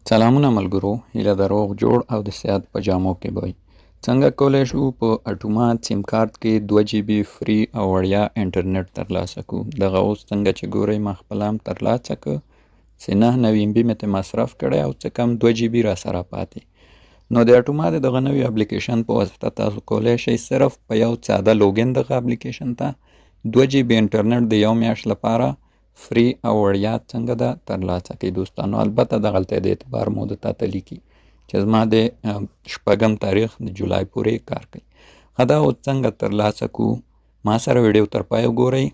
سلامونه ملګرو، هیله د روغ جوړ او د صحت په جامو کې به وي. څنګه کولی شو په اټومات سیم کارت کې 2 جی بی فری او وړیا انټرنیټ ترلاسه کړو. دغه اوس څنګه چې ګورئ ما خپل هم ترلاسه کړ چې 9 MB مې ترې مصرف کړی او څه کم 2 جی بی را سره پاتې. نو د اټومات دغه نوي اپلیکیشن په واسطه تاسو کولی شئ صرف په یو ساده لوګین دغه اپلیکیشن ته 2 جی بی انټرنیټ د یو میاشت لپاره فری او وړیا څنګه ده ترلاسه کړئ دوستانو. البته دغلته د اعتبار موده تاته لیکي چې زما د 6 تاریخ د جولای پورې کار کوي. ښه دا اوس څنګه ترلاسه کړو، ما سره ویډیو تر پایه وګورئ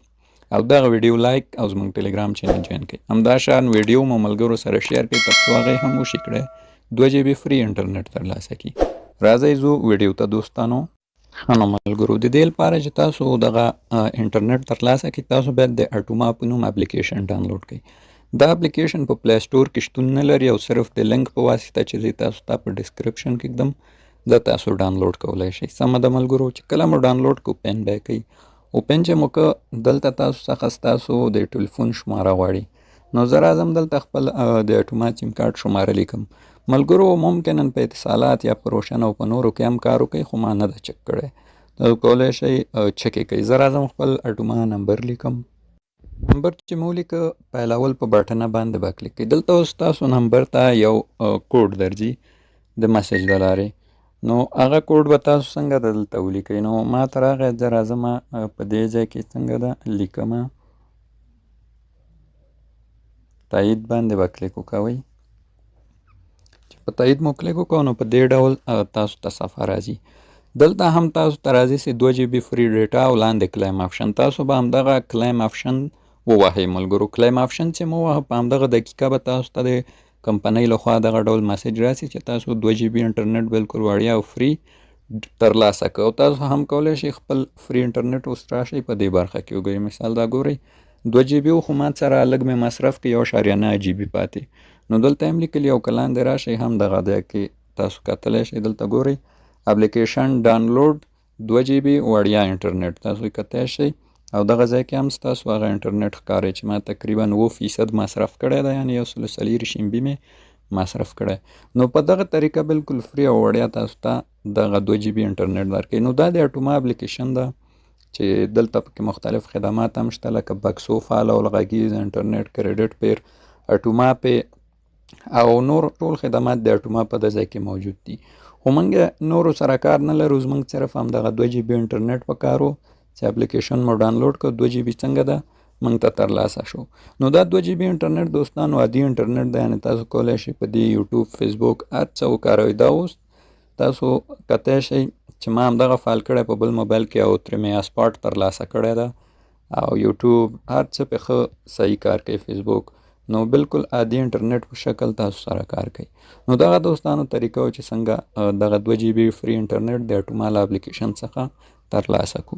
او دغه ویډیو لایک او زموږ ټلګرام چینل جوین کړئ. همدا شان ویډیو مو ملګرو سره شیر کړئ تر څو هغوی هم وشي کړی 2 جی بی فری انټرنیټ ترلاسه کړي. راځئ ځو ویډیو ته دوستانو. ښه نو ملګرو، د دې لپاره چې تاسو دغه انټرنیټ ترلاسه کړئ تاسو باید د اټوما په نوم اپلیکیشن ډاونلوډ کړئ. دا اپلیکیشن په پلی سټور کې شتون نه لري او صرف د لینک په واسطه چې زه تاسو ته په ډسکرپشن کې ږدم دا تاسو ډاونلوډ کولی شئ. سمه ده ملګرو، چې کله مو ډاونلوډ کړو اوپن به یې کوئ. اوپن چې مو کړه دلته تاسو څخه ستاسو د ټلیفون شماره غواړي. نو زه راځم دلته خپل د اټوما سیم کارت شماره لیکم. ملګرو ممکنا په اتصالات یا په روشن او په نورو کې هم کار وکړئ، خو ما نه ده چک کړی. تاسو کولی شئ چک یې کړئ. زه راځم خپل اټوما نمبر لیکم. نمبر چې مو ولیکه پیلول په بټنه باندې به کلیک کړئ. دلته اوس تاسو نمبر ته یو کوډ درځي د مسیج د لارې. نو هغه کوډ به تاسو څنګه دلته ولیکئ. نو ما ته راغی، زه راځم په دې ځای کې څنګه ده لیکم، تایید باندې به کلیک وکوئ. چې په تایید مو کلیک وکړو نو په دې ډول تاسو ته صفحه راځي. دلته هم تاسو ته راځي چې 2 جی بی فری ډیټا او لاندې کلیم آپشن. تاسو به همدغه کلیم آپشن ووهئ ملګرو. کلیم آپشن چې مو ووهه په همدغه دقیقه به تاسو ته د کمپنۍ لخوا دغه ډول مسیج راسي چې تاسو 2 جی بی انټرنیټ بالکل وړیا او فری ترلاسه کړئ. او تاسو هم کولی شئ خپل فری انټرنیټ اوس راشئ په دې برخه کې وګورئ. مثال دا ګورئ 2 جی بی خو ما سره لږ مې مصرف کې 1.9 جی بی پاتې. نو دلته هم لیکلي او که لاندې راشئ هم دغه ځای کې تاسو کتلی شئ. دلته ګورئ اپلیکیشن ډاونلوډ 2 جی بی وړیا انټرنیټ تاسو یې کتلی شئ او دغه ځای کې هم ستاسو هغه انټرنیټ ښکاري چې ما تقریبا 9% مصرف کړی دی، یعنې 140 MB مې مصرف کړی. نو په دغه طریقه بالکل فری او وړیا تاسو ته دغه 2 جی بی انټرنیټ درکوي. نو دا د اټوما اپلیکیشن ده چې دلته پکې مختلف خدمات هم شته لکه بکسو فال او غږیز انټرنیټ، کریډټ پیر، اټوما پې او نور ټول خدمات د اټوما په دې ځای کې موجود دي. خو موږ نورو سره کار نه لرو، زموږ صرف همدغه 2 جی بی انټرنیټ پکار و چې اپلیکیشن مو ډاونلوډ کړ. 2 جی بی څنګه ده موږ ته ترلاسه شو. نو دا 2 جی بی انټرنیټ دوستانو عادي انټرنیټ دی، یعنې تاسو کولی شئ په دې یوټیوب، فیسبوک هر څه وکاروئ. دا اوس تاسو کتی شئ چې ما همدغه فایل کړی په بل موبایل کې او ترې مې هاسپاټ ترلاسه کړی ده او یوټیوب هر څه پې ښه صحیح کار کوي. فیسبوک نو بالکل عادي انټرنیټ په شکل تاسو سره کار کوي. نو دغه دوستانو طریقه و چې څنګه دغه 2 جی بی فری انټرنیټ د اټوما له اپلیکیشن څخه ترلاسه کړو.